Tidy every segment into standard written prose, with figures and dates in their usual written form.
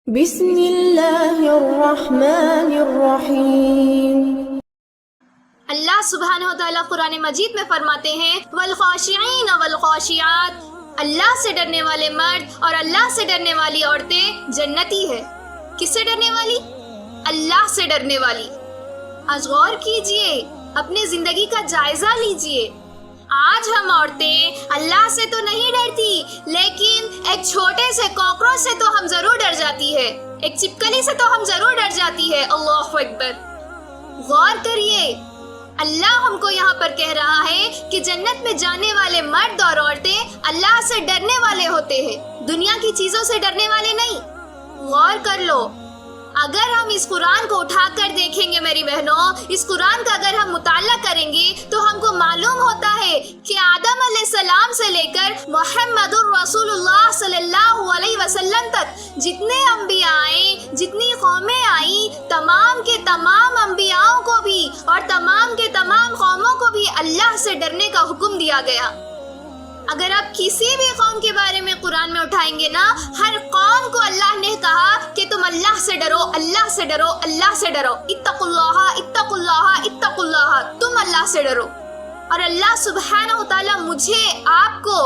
بسم اللہ الرحمن الرحیم۔ اللہ سبحانہ و تعالیٰ قرآن مجید میں فرماتے ہیں والخاشعین والخاشعات، اللہ سے ڈرنے والے مرد اور اللہ سے ڈرنے والی عورتیں جنتی ہے۔ کس سے ڈرنے والی؟ اللہ سے ڈرنے والی۔ آج غور کیجئے، اپنی زندگی کا جائزہ لیجئے۔ آج ہم عورتیں اللہ سے تو نہیں ڈرتی، لیکن ایک چھوٹے سے کاکروچ سے تو ہم ضرور ڈر جاتی ہے، ایک چپکلی سے تو ہم ضرور ڈر جاتی ہے۔ اللہ اکبر۔ غور کریے، اللہ ہم کو یہاں پر کہہ رہا ہے کہ جنت میں جانے والے مرد اور عورتیں اللہ سے ڈرنے والے ہوتے ہیں، دنیا کی چیزوں سے ڈرنے والے نہیں۔ غور کر لو، اگر ہم اس قرآن کو اٹھا کر دیکھیں گے میری بہنوں، اس قرآن کا اگر ہم مطالعہ کریں گے تو ہم کو معلوم ہوتا ہے کہ آدم علیہ السلام سے لے کر محمد الرسول اللہ صلی اللہ علیہ وسلم تک جتنے انبیاء آئے، جتنی قومیں آئیں، تمام کے تمام انبیاءوں کو بھی اور تمام کے تمام قوموں کو بھی اللہ سے ڈرنے کا حکم دیا گیا۔ اگر آپ کسی بھی قوم کے بارے میں قرآن میں اٹھائیں گے نا، ہر قوم کو اللہ نے کہا کہ تم اللہ سے ڈرو، اللہ سے ڈرو، اللہ سے ڈرو، اتقوا اللہ، اتقوا اللہ، اتقوا اللہ، تم اللہ سے ڈرو۔ اور اللہ سبحانہ و تعالیٰ مجھے، آپ کو،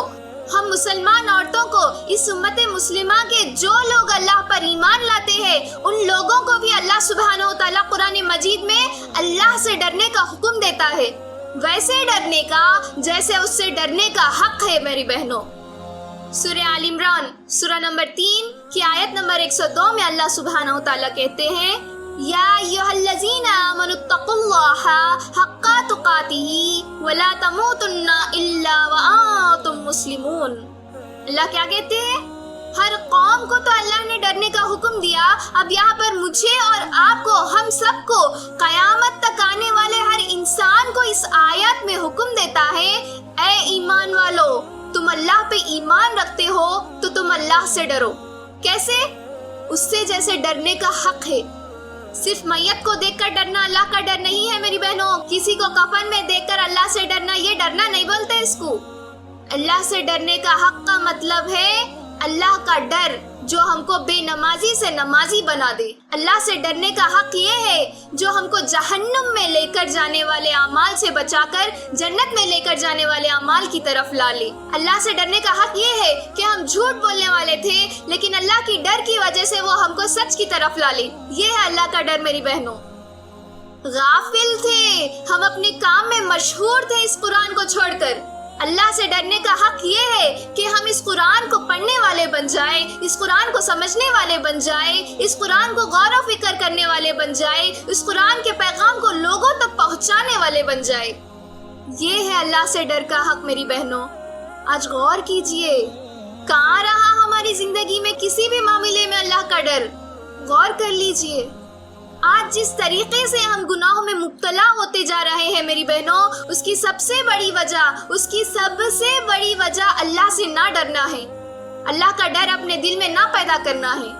ہم مسلمان عورتوں کو، اس امت مسلمہ کے جو لوگ اللہ پر ایمان لاتے ہیں، ان لوگوں کو بھی اللہ سبحانہ و تعالیٰ قرآن مجید میں اللہ سے ڈرنے کا حکم دیتا ہے، ویسے ڈرنے کا جیسے اس سے ڈرنے کا حق ہے میری بہنوں۔ سورہ آل عمران سورہ نمبر 3 کی آیت نمبر 102 میں اللہ سبحانہ و تعالیٰ کہتے ہیں یا ایھا الذین آمنوا اتقوا اللہ حق تقاتہ ولا تموتن الا وانتم مسلمون۔ اللہ کیا کہتے ہیں؟ ہر قوم کو تو اللہ نے ڈرنے کا حکم دیا، اب یہاں پر مجھے اور آپ کو، ہم سب کو، قیامت تک آنے والے ہر انسان کو اس آیت میں حکم دیتا ہے، اے ایمان والو، تم اللہ پہ ایمان رکھتے ہو تو تم اللہ سے ڈرو۔ کیسے؟ اس سے جیسے ڈرنے کا حق ہے۔ صرف میت کو دیکھ کر ڈرنا اللہ کا ڈر نہیں ہے میری بہنوں، کسی کو کفن میں دیکھ کر اللہ سے ڈرنا، یہ ڈرنا نہیں بولتے اس کو۔ اللہ سے ڈرنے کا حق کا مطلب ہے اللہ کا ڈر جو ہم کو بے نمازی سے نمازی بنا دے۔ اللہ سے ڈرنے کا حق یہ ہے جو ہم کو جہنم میں لے کر جانے والے اعمال سے بچا کر جنت میں لے کر جانے والے اعمال کی طرف لا لے۔ اللہ سے ڈرنے کا حق یہ ہے کہ ہم جھوٹ بولنے والے تھے لیکن اللہ کی ڈر کی وجہ سے وہ ہم کو سچ کی طرف لا لے۔ یہ ہے اللہ کا ڈر میری بہنوں۔ غافل تھے ہم، اپنے کام میں مشہور تھے اس قرآن کو چھوڑ کر۔ اللہ سے ڈرنے کا حق یہ ہے کہ ہم اس قرآن کو پڑھنے والے بن جائیں، اس قرآن کو سمجھنے والے بن جائیں، اس قرآن کو غور و فکر کرنے والے بن جائیں، اس قرآن کے پیغام کو لوگوں تک پہنچانے والے بن جائیں۔ یہ ہے اللہ سے ڈر کا حق میری بہنوں۔ آج غور کیجئے، کہاں رہا ہماری زندگی میں کسی بھی معاملے میں اللہ کا ڈر؟ غور کر لیجئے۔ آج جس طریقے سے ہم گناہوں میں مبتلا ہوتے جا رہے ہیں میری بہنوں، اس کی سب سے بڑی وجہ اللہ سے نہ ڈرنا ہے، اللہ کا ڈر اپنے دل میں نہ پیدا کرنا ہے۔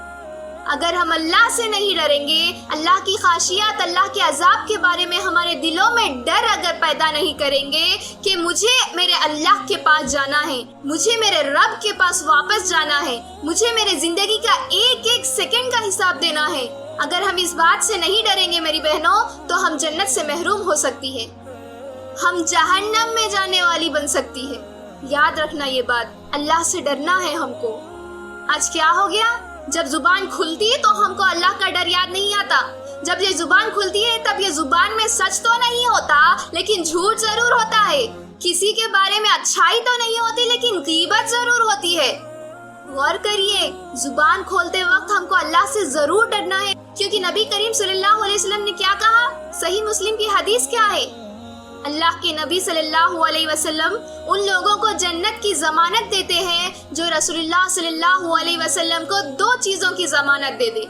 اگر ہم اللہ سے نہیں ڈریں گے، اللہ کی خاشیت، اللہ کے عذاب کے بارے میں ہمارے دلوں میں ڈر اگر پیدا نہیں کریں گے کہ مجھے میرے اللہ کے پاس جانا ہے، مجھے میرے رب کے پاس واپس جانا ہے، مجھے میرے زندگی کا ایک ایک سیکنڈ کا حساب دینا ہے، اگر ہم اس بات سے نہیں ڈریں گے میری بہنوں تو ہم جنت سے محروم ہو سکتی ہے، ہم جہنم میں جانے والی بن سکتی ہے۔ یاد رکھنا یہ بات، اللہ سے ڈرنا ہے ہم کو۔ آج کیا ہو گیا؟ جب زبان کھلتی ہے تو ہم کو اللہ کا ڈر یاد نہیں آتا۔ جب یہ زبان کھلتی ہے تب یہ زبان میں سچ تو نہیں ہوتا لیکن جھوٹ ضرور ہوتا ہے، کسی کے بارے میں اچھائی تو نہیں ہوتی لیکن غیبت ضرور ہوتی ہے۔ غور کریے، زبان کھولتے وقت ہم کو اللہ سے ضرور ڈرنا ہے، کیونکہ نبی کریم صلی اللہ علیہ وسلم نے کیا کہا؟ صحیح مسلم کی حدیث کیا ہے؟ اللہ کے نبی صلی اللہ علیہ وسلم ان لوگوں کو جنت کی ضمانت دیتے ہیں جو رسول اللہ صلی اللہ علیہ وسلم کو 2 چیزوں کی ضمانت دے دے۔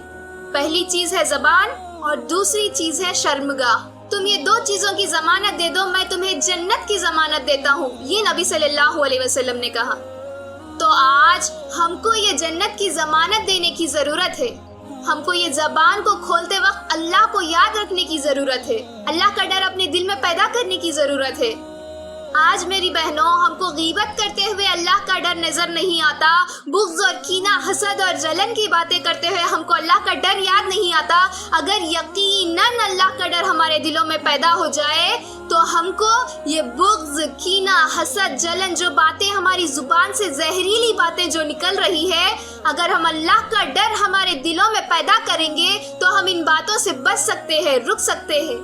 پہلی چیز ہے زبان اور دوسری چیز ہے شرمگاہ۔ تم یہ 2 چیزوں کی ضمانت دے دو، میں تمہیں جنت کی ضمانت دیتا ہوں، یہ نبی صلی اللہ علیہ وسلم نے کہا۔ تو آج ہم کو یہ جنت کی ضمانت دینے کی ضرورت ہے، ہم کو یہ زبان کو کھولتے وقت اللہ کو یاد رکھنے کی ضرورت ہے، اللہ کا ڈر اپنے دل میں پیدا کرنے کی ضرورت ہے۔ آج میری بہنوں ہم کو غیبت کرتے ہوئے اللہ کا ڈر نظر نہیں آتا، بغض اور کینہ، حسد اور جلن کی باتیں کرتے ہوئے ہم کو اللہ کا ڈر یاد نہیں آتا. اگر یقیناً اللہ کا ڈر ہمارے دلوں میں پیدا ہو جائے تو ہم کو یہ بغض، کینہ، حسد، جلن، جو باتیں ہماری زبان سے زہریلی باتیں جو نکل رہی ہے، اگر ہم اللہ کا ڈر ہمارے دلوں میں پیدا کریں گے تو ہم ان باتوں سے بچ سکتے ہیں، رک سکتے ہیں.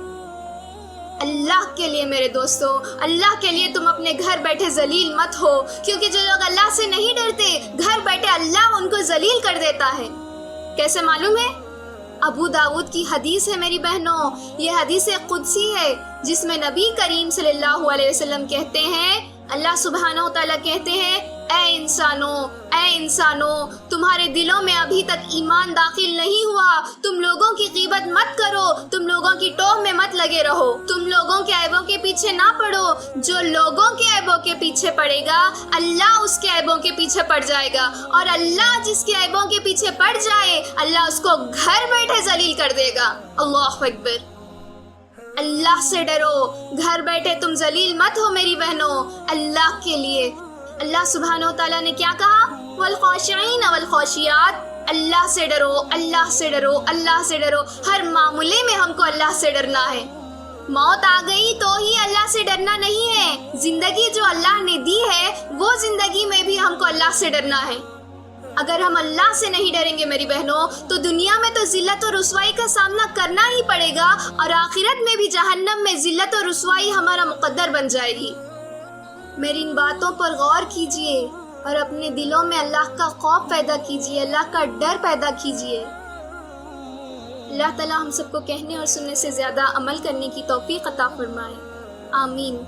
اللہ کے لیے میرے دوستو، اللہ کے لیے تم اپنے گھر بیٹھے ذلیل مت ہو، کیونکہ جو لوگ اللہ سے نہیں ڈرتے گھر بیٹھے اللہ ان کو ذلیل کر دیتا ہے. کیسے معلوم ہے؟ ابو داؤد کی حدیث ہے میری بہنوں، یہ حدیث قدسی ہے جس میں نبی کریم صلی اللہ علیہ وسلم کہتے ہیں، اللہ سبحانہ و تعالیٰ کہتے ہیں، اے انسانوں تمہارے دلوں میں ابھی تک ایمان داخل نہیں ہوا، تم لوگوں کی غیبت مت کرو، تم لوگوں کی ٹوہ میں مت لگے رہو، تم لوگوں کے عیبوں کے پیچھے نہ پڑو. جو لوگوں کے عیبوں کے پیچھے پڑے گا اللہ اس کے عیبوں کے پیچھے پڑ جائے گا، اور اللہ جس کے عیبوں کے پیچھے پڑ جائے اللہ اس کو گھر بیٹھے ذلیل کر دے گا. اللہ اکبر. اللہ سے ڈرو، گھر بیٹھے تم ذلیل مت ہو میری بہنوں. اللہ کے لیے اللہ سبحانہ و تعالیٰ نے کیا کہا؟ والخاشعین والخاشعات. اللہ سے ڈرو، اللہ سے ڈرو، اللہ سے ڈرو. ہر معاملے میں ہم کو اللہ سے ڈرنا ہے. موت آ گئی تو ہی اللہ سے ڈرنا نہیں ہے، زندگی جو اللہ نے دی ہے وہ زندگی میں بھی ہم کو اللہ سے ڈرنا ہے. اگر ہم اللہ سے نہیں ڈریں گے میری بہنوں تو دنیا میں تو ذلت و رسوائی کا سامنا کرنا ہی پڑے گا، اور آخرت میں بھی جہنم میں ذلت و رسوائی ہمارا مقدر بن جائے گی. میری ان باتوں پر غور کیجئے اور اپنے دلوں میں اللہ کا خوف پیدا کیجئے، اللہ کا ڈر پیدا کیجئے. اللہ تعالیٰ ہم سب کو کہنے اور سننے سے زیادہ عمل کرنے کی توفیق عطا فرمائے. آمین.